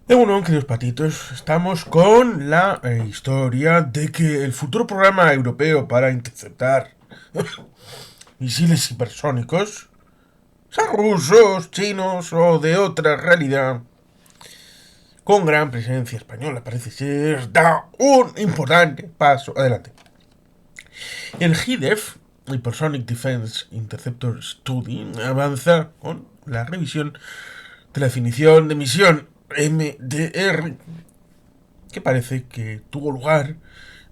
Bueno, queridos patitos, estamos con la historia de que el futuro programa europeo para interceptar misiles hipersónicos, sean rusos, chinos o de otra realidad, con gran presencia española, parece ser, da un importante paso adelante. El HIDEF, Hypersonic Defense Interceptor Study, avanza con la revisión de la definición de misión MDR, que parece que tuvo lugar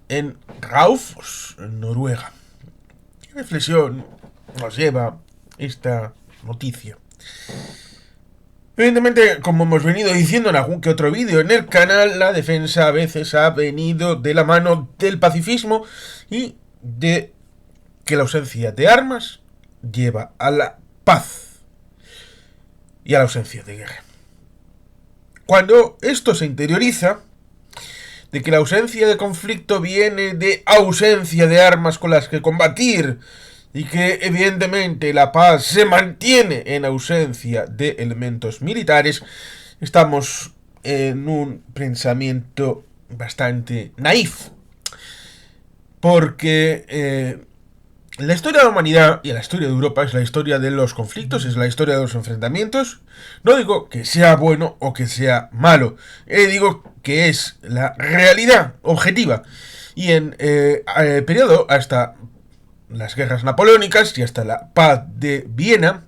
en Raufoss, en Noruega. ¿Qué reflexión nos lleva esta noticia? Evidentemente, como hemos venido diciendo en algún que otro vídeo en el canal, la defensa a veces ha venido de la mano del pacifismo y de que la ausencia de armas lleva a la paz y a la ausencia de guerra. Cuando esto se interioriza, de que la ausencia de conflicto viene de ausencia de armas con las que combatir y que evidentemente la paz se mantiene en ausencia de elementos militares, estamos en un pensamiento bastante naif. Porque la historia de la humanidad y la historia de Europa es la historia de los conflictos, es la historia de los enfrentamientos. No digo que sea bueno o que sea malo, digo que es la realidad objetiva. Y en el periodo hasta las guerras napoleónicas y hasta la paz de Viena,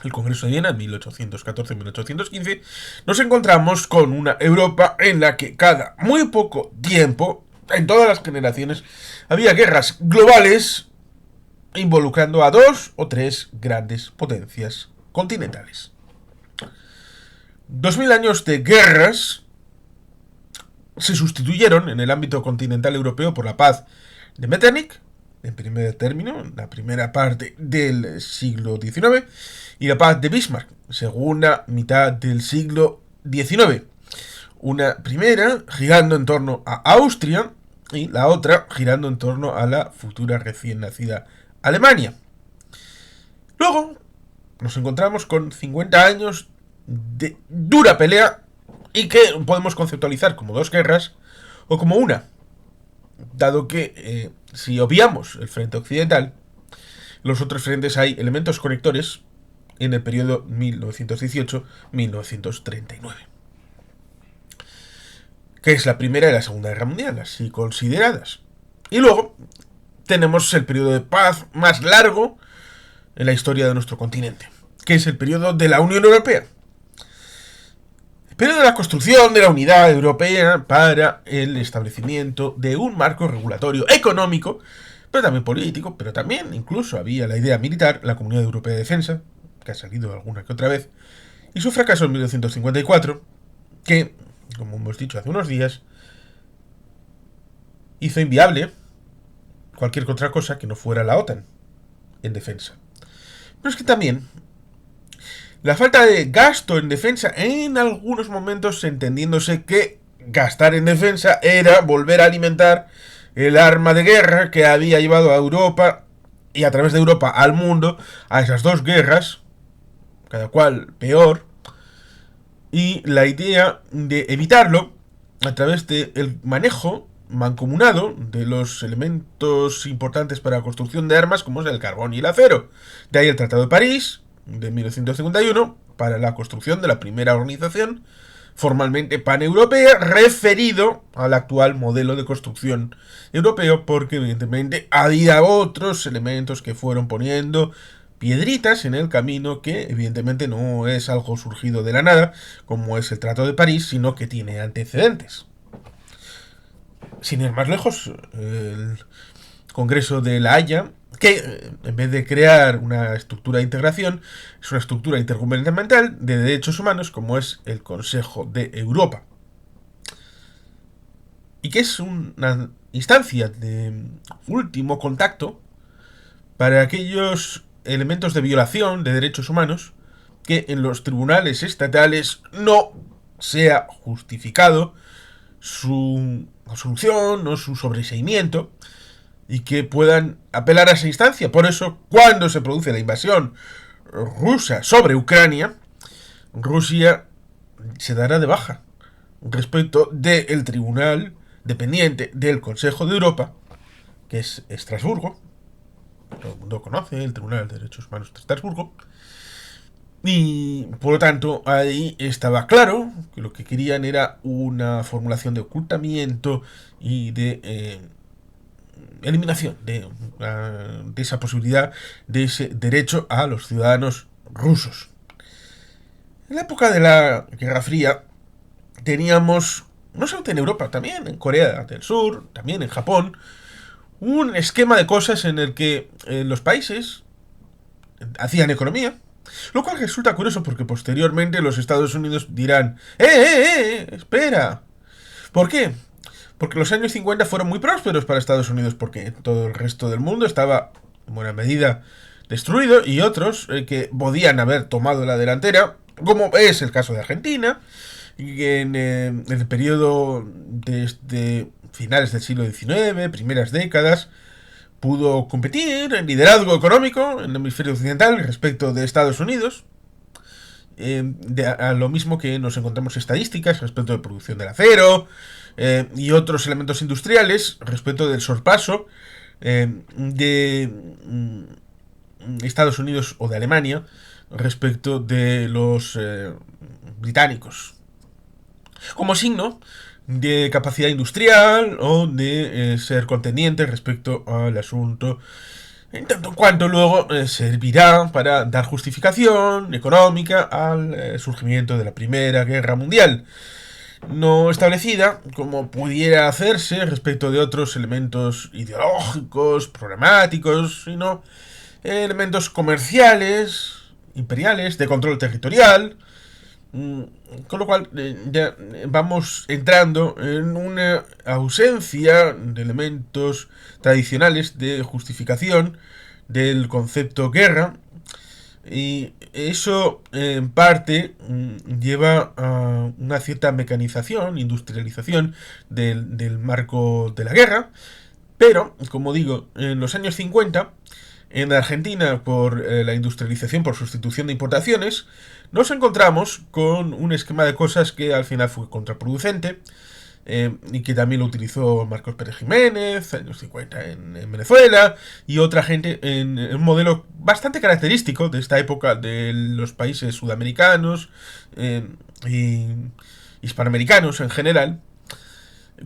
el Congreso de Viena en 1814-1815, nos encontramos con una Europa en la que cada muy poco tiempo, en todas las generaciones, había guerras globales involucrando a dos o tres grandes potencias continentales. 2000 años de guerras se sustituyeron en el ámbito continental europeo por la paz de Metternich, en primer término, la primera parte del siglo XIX, y la paz de Bismarck, segunda mitad del siglo XIX. Una primera girando en torno a Austria y la otra girando en torno a la futura recién nacida Alemania. Luego nos encontramos con 50 años de dura pelea y que podemos conceptualizar como dos guerras o como una, dado que si obviamos el frente occidental, en los otros frentes hay elementos conectores en el periodo 1918-1939, que es la Primera y la Segunda Guerra Mundial, así consideradas. Y luego tenemos el periodo de paz más largo en la historia de nuestro continente, que es el periodo de la Unión Europea. El periodo de la construcción de la unidad europea para el establecimiento de un marco regulatorio económico, pero también político, pero también incluso había la idea militar, la Comunidad Europea de Defensa, que ha salido alguna que otra vez, y su fracaso en 1954, que, como hemos dicho hace unos días, hizo inviable cualquier otra cosa que no fuera la OTAN en defensa. Pero es que también la falta de gasto en defensa, en algunos momentos entendiéndose que gastar en defensa era volver a alimentar el arma de guerra que había llevado a Europa y a través de Europa al mundo a esas dos guerras, cada cual peor, y la idea de evitarlo a través del manejo mancomunado de los elementos importantes para la construcción de armas como es el carbón y el acero. De ahí el Tratado de París de 1951 para la construcción de la primera organización formalmente paneuropea referido al actual modelo de construcción europeo, porque evidentemente había otros elementos que fueron poniendo piedritas en el camino, que evidentemente no es algo surgido de la nada como es el Tratado de París, sino que tiene antecedentes. Sin ir más lejos, el Congreso de La Haya, que en vez de crear una estructura de integración, es una estructura intergubernamental de derechos humanos como es el Consejo de Europa. Y que es una instancia de último contacto para aquellos elementos de violación de derechos humanos que en los tribunales estatales no sea justificado su absolución o su sobreseimiento y que puedan apelar a esa instancia. Por eso, cuando se produce la invasión rusa sobre Ucrania, Rusia se dará de baja respecto del tribunal dependiente del Consejo de Europa, que es Estrasburgo. Todo el mundo conoce el Tribunal de Derechos Humanos de Estrasburgo. Y por lo tanto, ahí estaba claro que lo que querían era una formulación de ocultamiento y de eliminación de esa posibilidad, de ese derecho a los ciudadanos rusos. En la época de la Guerra Fría teníamos, no solo en Europa, también en Corea del Sur, también en Japón, un esquema de cosas en el que los países hacían economía, lo cual resulta curioso porque posteriormente los Estados Unidos dirán, espera! ¿Por qué? Porque los años 50 fueron muy prósperos para Estados Unidos porque todo el resto del mundo estaba en buena medida destruido y otros que podían haber tomado la delantera, como es el caso de Argentina, en el periodo desde finales del siglo XIX, primeras décadas, pudo competir en liderazgo económico en el hemisferio occidental respecto de Estados Unidos. A lo mismo que nos encontramos estadísticas respecto de producción del acero y otros elementos industriales respecto del sorpaso de Estados Unidos o de Alemania respecto de los británicos, como signo de capacidad industrial o de ser contendiente respecto al asunto, en tanto en cuanto luego servirá para dar justificación económica al surgimiento de la Primera Guerra Mundial, no establecida como pudiera hacerse respecto de otros elementos ideológicos, programáticos, sino elementos comerciales, imperiales, de control territorial. Con lo cual ya vamos entrando en una ausencia de elementos tradicionales de justificación del concepto guerra, y eso en parte lleva a una cierta mecanización, industrialización del marco de la guerra. Pero, como digo, en los años 50, en Argentina, por la industrialización, por sustitución de importaciones, nos encontramos con un esquema de cosas que al final fue contraproducente, y que también lo utilizó Marcos Pérez Jiménez, años 50 en Venezuela, y otra gente en un modelo bastante característico de esta época de los países sudamericanos y hispanoamericanos en general,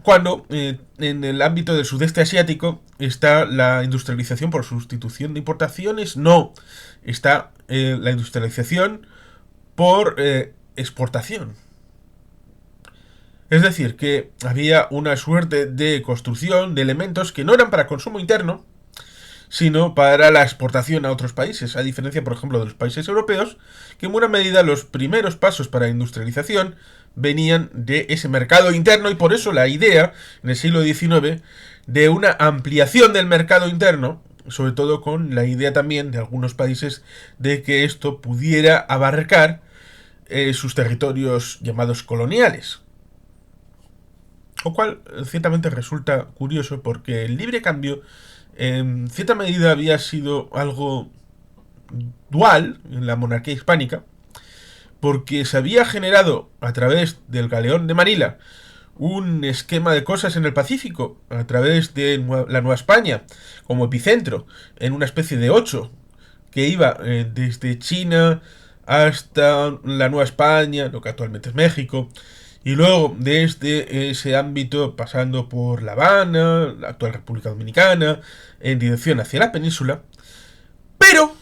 cuando en el ámbito del sudeste asiático está la industrialización por sustitución de importaciones, no, está la industrialización por exportación. Es decir, que había una suerte de construcción de elementos que no eran para consumo interno, sino para la exportación a otros países, a diferencia, por ejemplo, de los países europeos, que en buena medida los primeros pasos para la industrialización venían de ese mercado interno, y por eso la idea, en el siglo XIX, de una ampliación del mercado interno, sobre todo con la idea también de algunos países de que esto pudiera abarcar sus territorios llamados coloniales. Lo cual ciertamente resulta curioso porque el libre cambio en cierta medida había sido algo dual en la monarquía hispánica, porque se había generado a través del galeón de Manila un esquema de cosas en el Pacífico, a través de la Nueva España como epicentro, en una especie de 8 que iba desde China hasta la Nueva España, lo que actualmente es México, y luego desde ese ámbito pasando por La Habana, la actual República Dominicana, en dirección hacia la península. Pero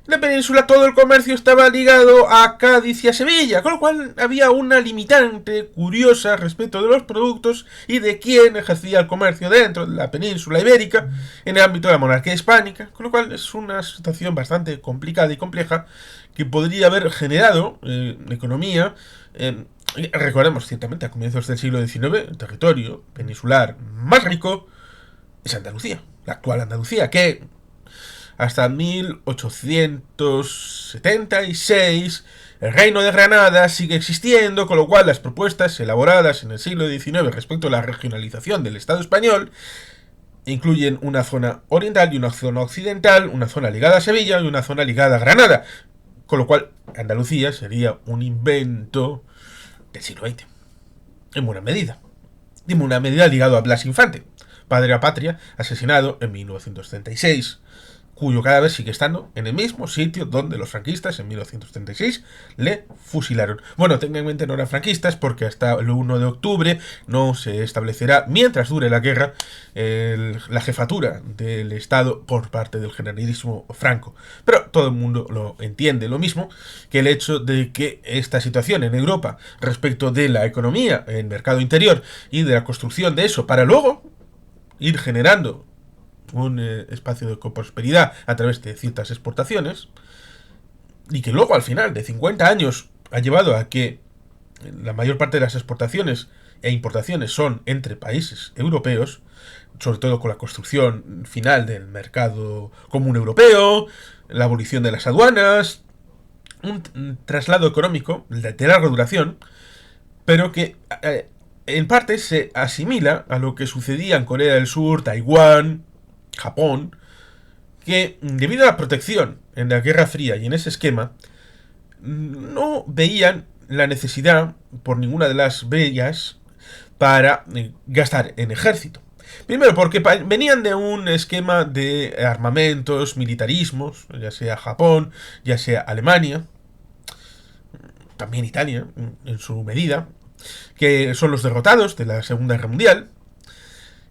en la península todo el comercio estaba ligado a Cádiz y a Sevilla, con lo cual había una limitante curiosa respecto de los productos y de quién ejercía el comercio dentro de la península ibérica en el ámbito de la monarquía hispánica, con lo cual es una situación bastante complicada y compleja que podría haber generado economía. Recordemos ciertamente a comienzos del siglo XIX el territorio peninsular más rico es Andalucía, la actual Andalucía, que hasta 1876 el Reino de Granada sigue existiendo, con lo cual las propuestas elaboradas en el siglo XIX respecto a la regionalización del Estado español incluyen una zona oriental y una zona occidental, una zona ligada a Sevilla y una zona ligada a Granada, con lo cual Andalucía sería un invento del siglo XX. en buena medida. En buena medida ligado a Blas Infante, padre de la patria, asesinado en 1936, cuyo cadáver sigue estando en el mismo sitio donde los franquistas en 1936 le fusilaron. Bueno, técnicamente no eran franquistas porque hasta el 1 de octubre no se establecerá, mientras dure la guerra, la jefatura del Estado por parte del generalísimo Franco. Pero todo el mundo lo entiende, lo mismo que el hecho de que esta situación en Europa respecto de la economía, el mercado interior y de la construcción de eso para luego ir generando un espacio de prosperidad a través de ciertas exportaciones, y que luego al final de 50 años ha llevado a que la mayor parte de las exportaciones e importaciones son entre países europeos, sobre todo con la construcción final del mercado común europeo, la abolición de las aduanas, un traslado económico de larga duración, pero que en parte se asimila a lo que sucedía en Corea del Sur, Taiwán, Japón, que debido a la protección en la Guerra Fría y en ese esquema, no veían la necesidad por ninguna de las vías para gastar en ejército. Primero, porque venían de un esquema de armamentos, militarismos, ya sea Japón, ya sea Alemania, también Italia, en su medida, que son los derrotados de la Segunda Guerra Mundial.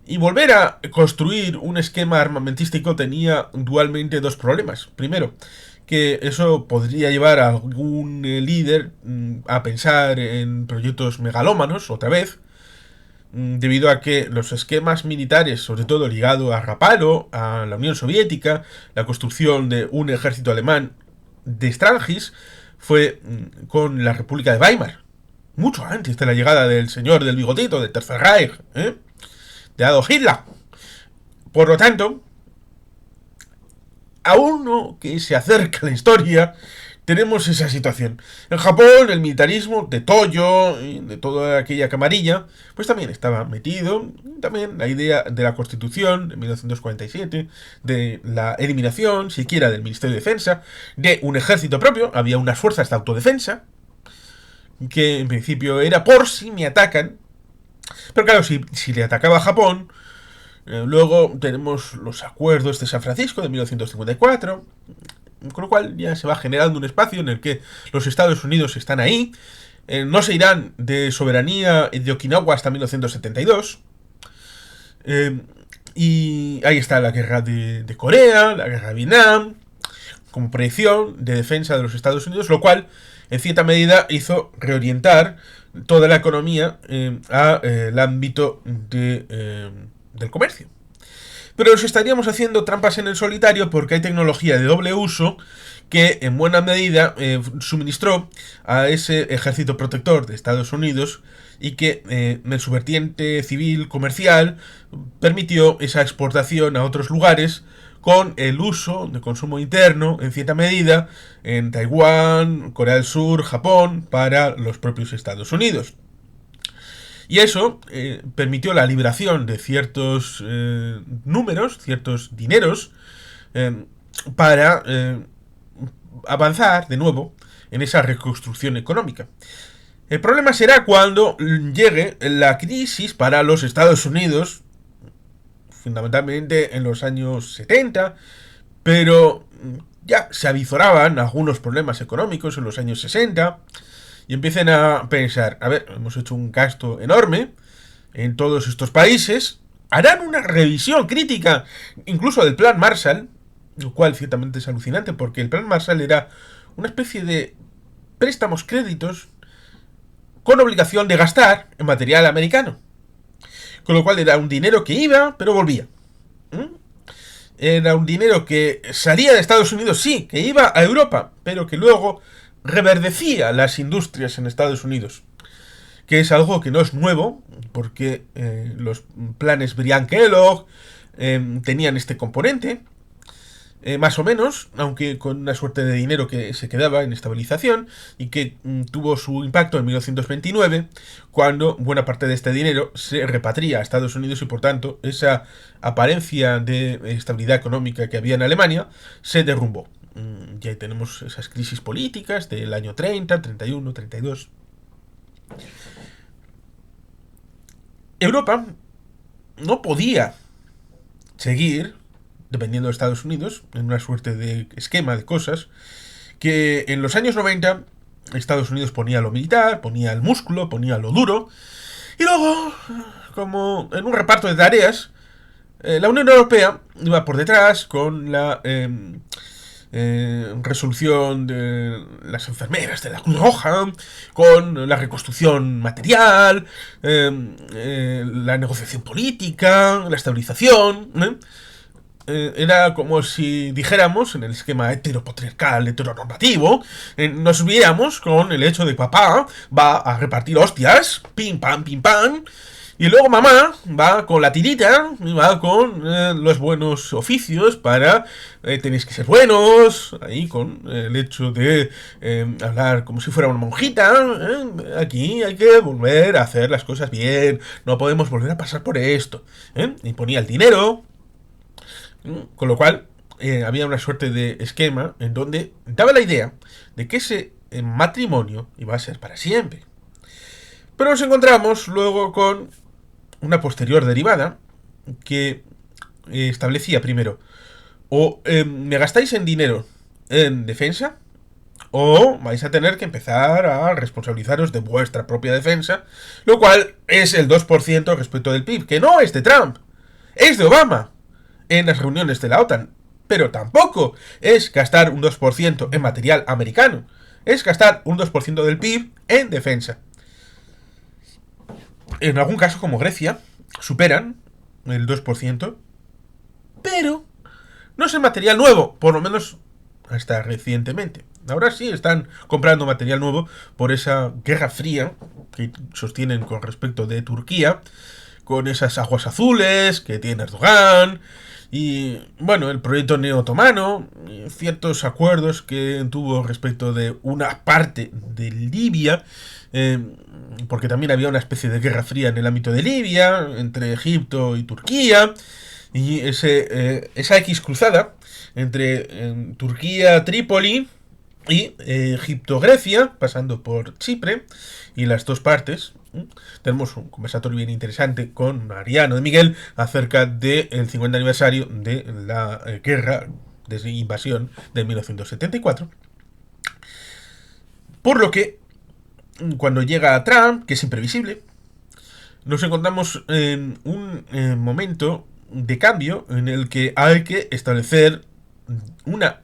Y volver a construir un esquema armamentístico tenía dualmente dos problemas. Primero, que eso podría llevar a algún líder a pensar en proyectos megalómanos otra vez, debido a que los esquemas militares, sobre todo ligado a Rapallo, a la Unión Soviética, la construcción de un ejército alemán de Strangis, fue con la República de Weimar, mucho antes de la llegada del señor del bigotito, del Tercer Reich, de Adolf Hitler. Por lo tanto, a uno que se acerca a la historia, tenemos esa situación. En Japón, el militarismo de Toyo y de toda aquella camarilla, pues también estaba metido. También la idea de la Constitución de 1947, de la eliminación, siquiera del Ministerio de Defensa, de un ejército propio. Había unas fuerzas de autodefensa, que en principio era por si me atacan. Pero claro, si le atacaba a Japón, luego tenemos los acuerdos de San Francisco de 1954, con lo cual ya se va generando un espacio en el que los Estados Unidos están ahí, no se irán de soberanía de Okinawa hasta 1972, y ahí está la guerra de Corea, la guerra de Vietnam, como proyección de defensa de los Estados Unidos, lo cual en cierta medida hizo reorientar toda la economía al ámbito del comercio. Pero nos estaríamos haciendo trampas en el solitario porque hay tecnología de doble uso que en buena medida suministró a ese ejército protector de Estados Unidos y que en su vertiente civil comercial permitió esa exportación a otros lugares con el uso de consumo interno, en cierta medida, en Taiwán, Corea del Sur, Japón, para los propios Estados Unidos. Y eso permitió la liberación de ciertos números, ciertos dineros, para avanzar de nuevo en esa reconstrucción económica. El problema será cuando llegue la crisis para los Estados Unidos, fundamentalmente en los años 70, pero ya se avisoraban algunos problemas económicos en los años 60, y empiecen a pensar, a ver, hemos hecho un gasto enorme en todos estos países, harán una revisión crítica incluso del Plan Marshall, lo cual ciertamente es alucinante porque el Plan Marshall era una especie de préstamos créditos con obligación de gastar en material americano, con lo cual era un dinero que iba pero volvía. Era un dinero que salía de Estados Unidos, sí, que iba a Europa, pero que luego reverdecía las industrias en Estados Unidos, que es algo que no es nuevo, porque los planes Briand-Kellogg tenían este componente, más o menos, aunque con una suerte de dinero que se quedaba en estabilización y que tuvo su impacto en 1929, cuando buena parte de este dinero se repatria a Estados Unidos y por tanto esa apariencia de estabilidad económica que había en Alemania se derrumbó. Ya tenemos esas crisis políticas del año 30, 31, 32. Europa no podía seguir dependiendo de Estados Unidos en una suerte de esquema de cosas que en los años 90 Estados Unidos ponía lo militar, ponía el músculo, ponía lo duro, y luego, como en un reparto de tareas, la Unión Europea iba por detrás con la resolución de las enfermeras de la Cruz Roja, con la reconstrucción material, la negociación política, la estabilización. Era como si dijéramos, en el esquema heteropatriarcal, heteronormativo, nos viéramos con el hecho de que papá va a repartir hostias, pim pam, y luego mamá va con la tirita y va con los buenos oficios para tenéis que ser buenos, ahí con el hecho de hablar como si fuera una monjita. Aquí hay que volver a hacer las cosas bien, no podemos volver a pasar por esto. Y ponía el dinero. Con lo cual, había una suerte de esquema en donde daba la idea de que ese matrimonio iba a ser para siempre. Pero nos encontramos luego con una posterior derivada que establecía primero, o me gastáis en dinero en defensa, o vais a tener que empezar a responsabilizaros de vuestra propia defensa, lo cual es el 2% respecto del PIB, que no es de Trump, es de Obama en las reuniones de la OTAN. Pero tampoco es gastar un 2% en material americano. Es gastar un 2% del PIB en defensa. En algún caso, como Grecia, superan el 2%. Pero no es el material nuevo, por lo menos hasta recientemente. Ahora sí están comprando material nuevo por esa guerra fría que sostienen con respecto de Turquía, con esas aguas azules que tiene Erdogan, y bueno, el proyecto neo-otomano, ciertos acuerdos que tuvo respecto de una parte de Libia, porque también había una especie de guerra fría en el ámbito de Libia, entre Egipto y Turquía, y esa X cruzada entre Turquía, Trípoli y Egipto-Grecia, pasando por Chipre, y las dos partes. Tenemos un conversatorio bien interesante con Mariano de Miguel acerca del 50 aniversario de la guerra de invasión de 1974. Por lo que, cuando llega Trump, que es imprevisible, nos encontramos en un momento de cambio en el que hay que establecer una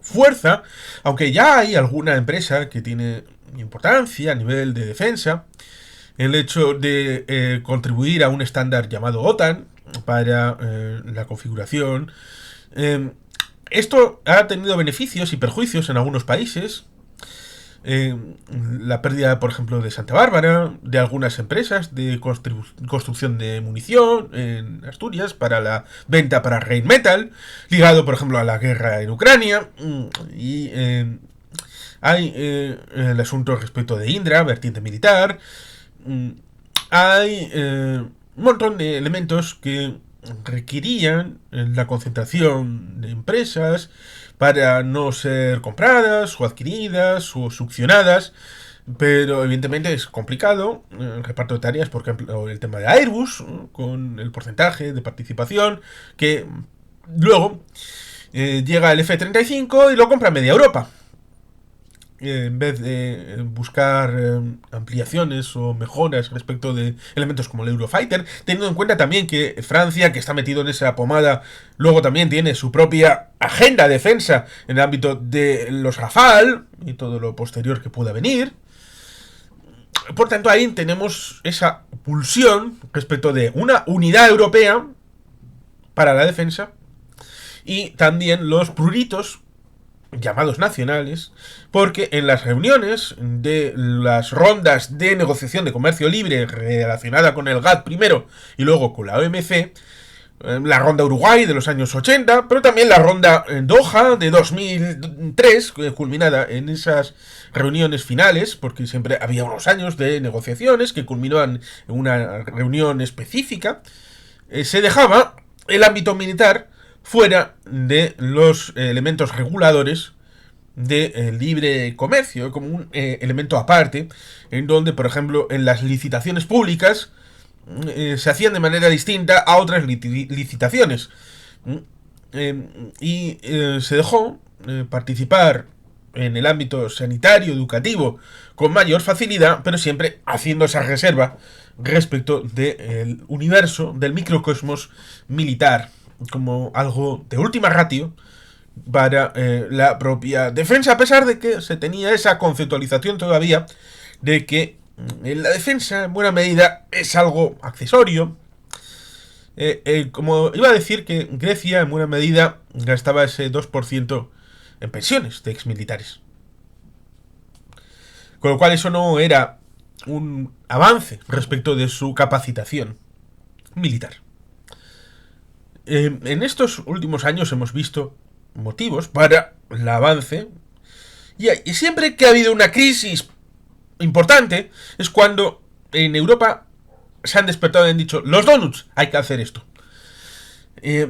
fuerza, aunque ya hay alguna empresa que tiene importancia a nivel de defensa, el hecho de contribuir a un estándar llamado OTAN para la configuración. Esto ha tenido beneficios y perjuicios en algunos países. La pérdida, por ejemplo, de Santa Bárbara, de algunas empresas de construcción de munición en Asturias para la venta para Rheinmetall, ligado, por ejemplo, a la guerra en Ucrania. Y hay el asunto respecto de Indra, vertiente militar. Hay un montón de elementos que requerían la concentración de empresas para no ser compradas o adquiridas o succionadas, pero evidentemente es complicado el reparto de tareas, por ejemplo el tema de Airbus, con el porcentaje de participación que luego llega el F-35 y lo compra media Europa. En vez de buscar ampliaciones o mejoras respecto de elementos como el Eurofighter, teniendo en cuenta también que Francia, que está metido en esa pomada, luego también tiene su propia agenda de defensa en el ámbito de los Rafale y todo lo posterior que pueda venir. Por tanto, ahí tenemos esa pulsión respecto de una unidad europea para la defensa y también los pruritos llamados nacionales, porque en las reuniones de las rondas de negociación de comercio libre relacionada con el GATT primero y luego con la OMC, la ronda Uruguay de los años 80, pero también la ronda en Doha de 2003, culminada en esas reuniones finales, porque siempre había unos años de negociaciones que culminaban en una reunión específica, se dejaba el ámbito militar fuera de los elementos reguladores de libre comercio, como un elemento aparte, en donde, por ejemplo, en las licitaciones públicas se hacían de manera distinta a otras licitaciones. Se dejó participar en el ámbito sanitario, educativo, con mayor facilidad, pero siempre haciendo esa reserva respecto del universo, del microcosmos militar, como algo de última ratio para la propia defensa, a pesar de que se tenía esa conceptualización todavía de que la defensa en buena medida es algo accesorio. Como iba a decir que Grecia en buena medida gastaba ese 2% en pensiones de exmilitares. Con lo cual eso no era un avance respecto de su capacitación militar. En estos últimos años hemos visto motivos para el avance y siempre que ha habido una crisis importante es cuando en Europa se han despertado y han dicho los donuts, hay que hacer esto.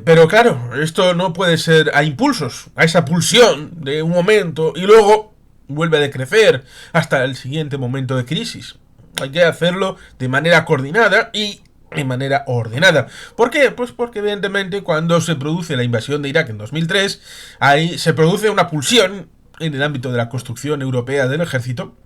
Pero claro, esto no puede ser a impulsos, a esa pulsión de un momento y luego vuelve a decrecer hasta el siguiente momento de crisis. Hay que hacerlo de manera coordinada y de manera ordenada. ¿Por qué? Pues porque evidentemente cuando se produce la invasión de Irak en 2003, ahí se produce una pulsión en el ámbito de la construcción europea del ejército,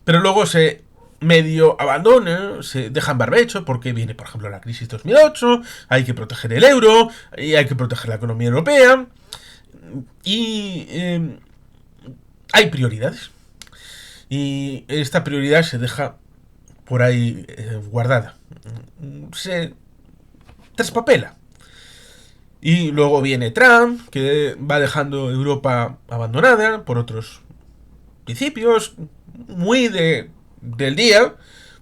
pero luego se medio abandona, se deja en barbecho porque viene, por ejemplo, la crisis 2008, hay que proteger el euro, y hay que proteger la economía europea, y hay prioridades. Y esta prioridad se deja por ahí guardada. Se traspapela. Y luego viene Trump, que va dejando Europa abandonada por otros principios, muy del día,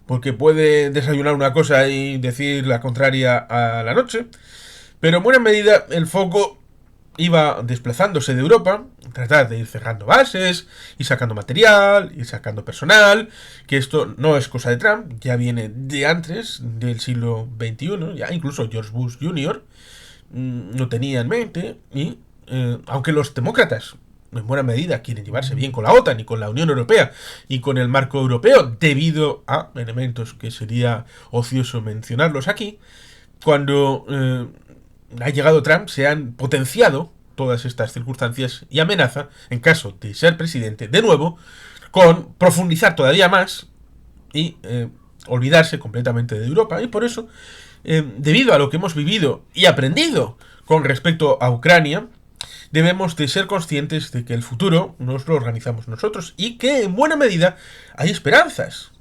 porque puede desayunar una cosa y decir la contraria a la noche, pero en buena medida el foco iba desplazándose de Europa, tratar de ir cerrando bases, ir sacando material, ir sacando personal, que esto no es cosa de Trump, ya viene de antes del siglo XXI, ya incluso George Bush Jr. Lo tenía en mente, y aunque los demócratas en buena medida quieren llevarse bien con la OTAN y con la Unión Europea y con el marco europeo debido a elementos que sería ocioso mencionarlos aquí, cuando ha llegado Trump se han potenciado todas estas circunstancias y amenaza, en caso de ser presidente de nuevo, con profundizar todavía más y olvidarse completamente de Europa. Y por eso, debido a lo que hemos vivido y aprendido con respecto a Ucrania, debemos de ser conscientes de que el futuro nos lo organizamos nosotros y que en buena medida hay esperanzas.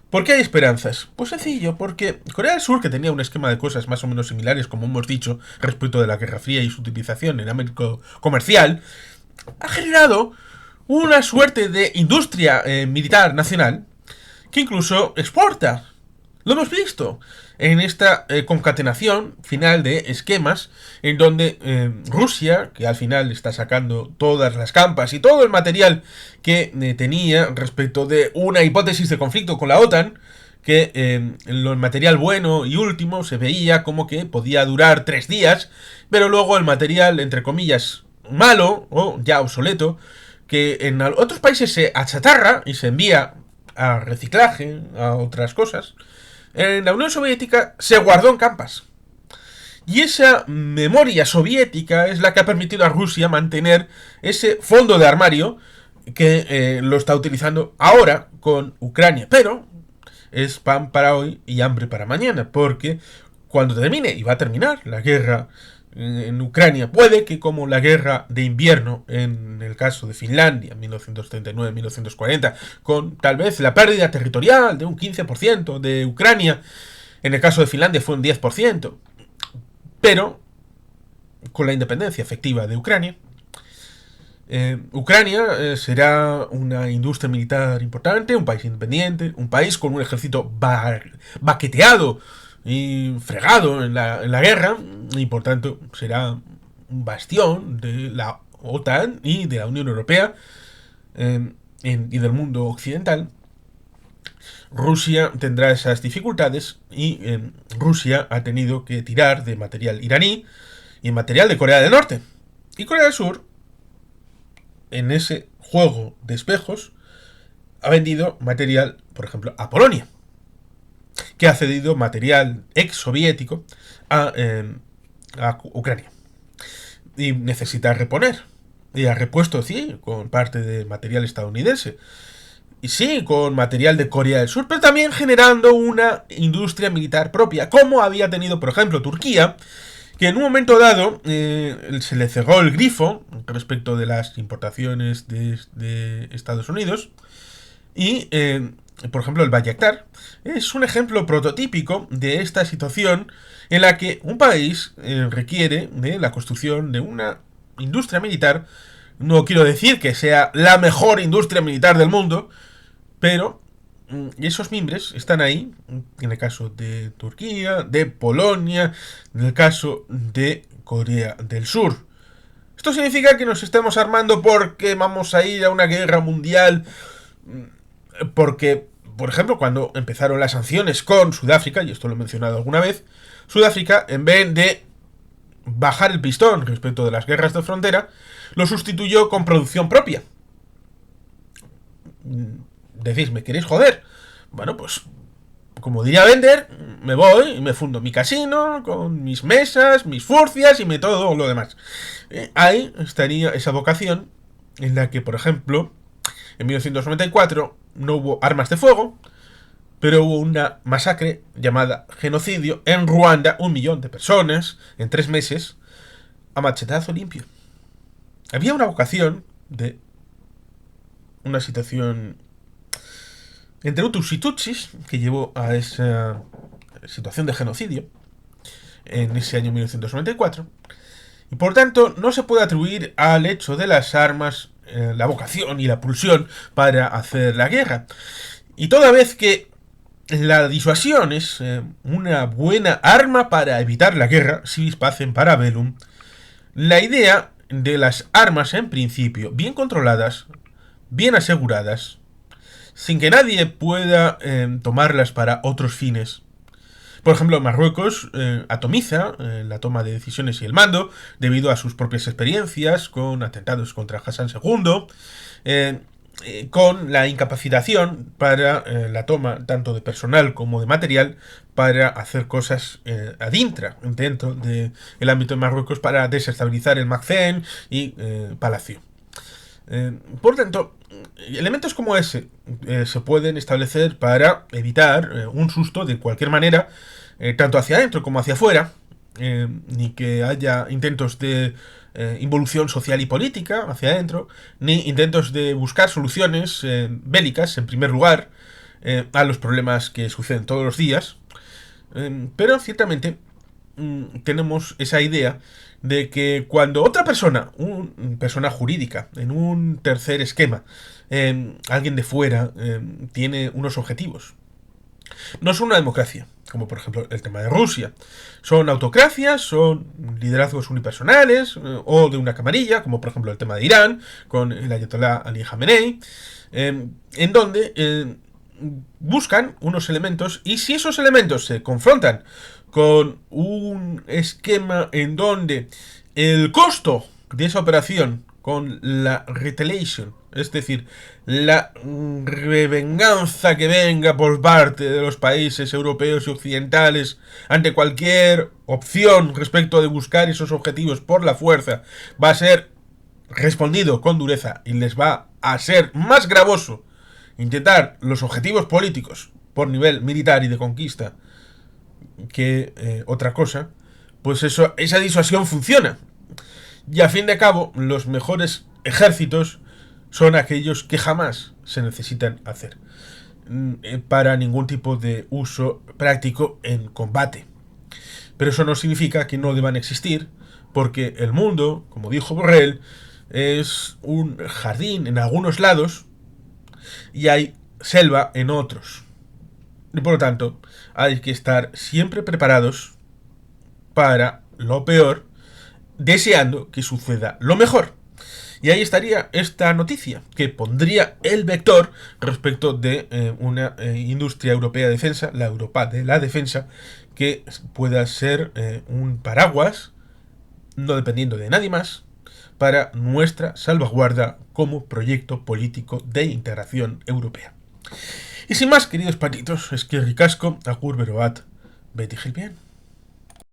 ¿Por qué hay esperanzas? Pues sencillo, porque Corea del Sur, que tenía un esquema de cosas más o menos similares, como hemos dicho, respecto de la Guerra Fría y su utilización en el ámbito comercial, ha generado una suerte de industria militar nacional que incluso exporta. Lo hemos visto en esta concatenación final de esquemas en donde Rusia, que al final está sacando todas las campas y todo el material que tenía respecto de una hipótesis de conflicto con la OTAN, que el material bueno y último se veía como que podía durar 3 días, pero luego el material, entre comillas, malo o ya obsoleto, que en otros países se achatarra y se envía a reciclaje, a otras cosas, en la Unión Soviética se guardó en campas. Y esa memoria soviética es la que ha permitido a Rusia mantener ese fondo de armario que lo está utilizando ahora con Ucrania. Pero es pan para hoy y hambre para mañana, porque cuando termine, y va a terminar la guerra en Ucrania, puede que como la guerra de invierno en el caso de Finlandia, 1939-1940, con tal vez la pérdida territorial de un 15% de Ucrania, en el caso de Finlandia fue un 10%, pero con la independencia efectiva de Ucrania, Ucrania será una industria militar importante, un país independiente, un país con un ejército baqueteado y fregado en la guerra, y por tanto será un bastión de la OTAN y de la Unión Europea y del mundo occidental. Rusia tendrá esas dificultades y Rusia ha tenido que tirar de material iraní y material de Corea del Norte. Y Corea del Sur, en ese juego de espejos, ha vendido material, por ejemplo, a Polonia. que ha cedido material ex soviético a Ucrania. Y necesita reponer. Y ha repuesto, sí, con parte de material estadounidense. Y sí, con material de Corea del Sur, pero también generando una industria militar propia, como había tenido, por ejemplo, Turquía, que en un momento dado se le cerró el grifo respecto de las importaciones de Estados Unidos. Y, por ejemplo, el Bayraktar es un ejemplo prototípico de esta situación en la que un país requiere de la construcción de una industria militar. No quiero decir que sea la mejor industria militar del mundo, pero esos mimbres están ahí, en el caso de Turquía, de Polonia, en el caso de Corea del Sur. Esto significa que nos estamos armando porque vamos a ir a una guerra mundial, porque, por ejemplo, cuando empezaron las sanciones con Sudáfrica, y esto lo he mencionado alguna vez, Sudáfrica, en vez de bajar el pistón respecto de las guerras de frontera, lo sustituyó con producción propia. Decís, ¿me queréis joder? Bueno, pues, como diría Bender, me voy y me fundo mi casino con mis mesas, mis furcias y todo lo demás. Ahí estaría esa vocación en la que, por ejemplo, en 1994 no hubo armas de fuego, pero hubo una masacre llamada genocidio en Ruanda, 1 millón de personas en 3 meses, a machetazo limpio. Había una vocación de una situación entre Hutus y Tutsis que llevó a esa situación de genocidio en ese año 1994. Y por tanto, no se puede atribuir al hecho de las armas la vocación y la pulsión para hacer la guerra. Y toda vez que la disuasión es una buena arma para evitar la guerra, si vis pacem para bellum, la idea de las armas en principio bien controladas, bien aseguradas, sin que nadie pueda tomarlas para otros fines. Por ejemplo, Marruecos atomiza la toma de decisiones y el mando debido a sus propias experiencias con atentados contra Hassan II, con la incapacitación para la toma tanto de personal como de material para hacer cosas ad intra dentro del ámbito de Marruecos para desestabilizar el Magfen y Palacio. Por tanto, elementos como ese se pueden establecer para evitar un susto de cualquier manera, tanto hacia adentro como hacia afuera, ni que haya intentos de involución social y política hacia adentro, ni intentos de buscar soluciones bélicas, en primer lugar, a los problemas que suceden todos los días. Pero ciertamente tenemos esa idea de que cuando otra persona, una persona jurídica, en un tercer esquema, alguien de fuera, tiene unos objetivos, no son una democracia, como por ejemplo el tema de Rusia. Son autocracias, son liderazgos unipersonales o de una camarilla, como por ejemplo el tema de Irán, con el Ayatollah Ali Khamenei, en donde buscan unos elementos y si esos elementos se confrontan con un esquema en donde el costo de esa operación con la retaliation, es decir, la revenganza que venga por parte de los países europeos y occidentales ante cualquier opción respecto de buscar esos objetivos por la fuerza, va a ser respondido con dureza y les va a ser más gravoso intentar los objetivos políticos por nivel militar y de conquista que otra cosa, pues esa disuasión funciona. Y a fin de cabo, los mejores ejércitos son aquellos que jamás se necesitan hacer para ningún tipo de uso práctico en combate. Pero eso no significa que no deban existir, porque el mundo, como dijo Borrell, es un jardín en algunos lados y hay selva en otros. Y por lo tanto, hay que estar siempre preparados para lo peor, deseando que suceda lo mejor. Y ahí estaría esta noticia, que pondría el vector respecto de una industria europea de defensa, la Europa de la defensa, que pueda ser un paraguas, no dependiendo de nadie más, para nuestra salvaguarda como proyecto político de integración europea. Y sin más, queridos patitos, es que ricasco, agur beroat, Betty Gilbian.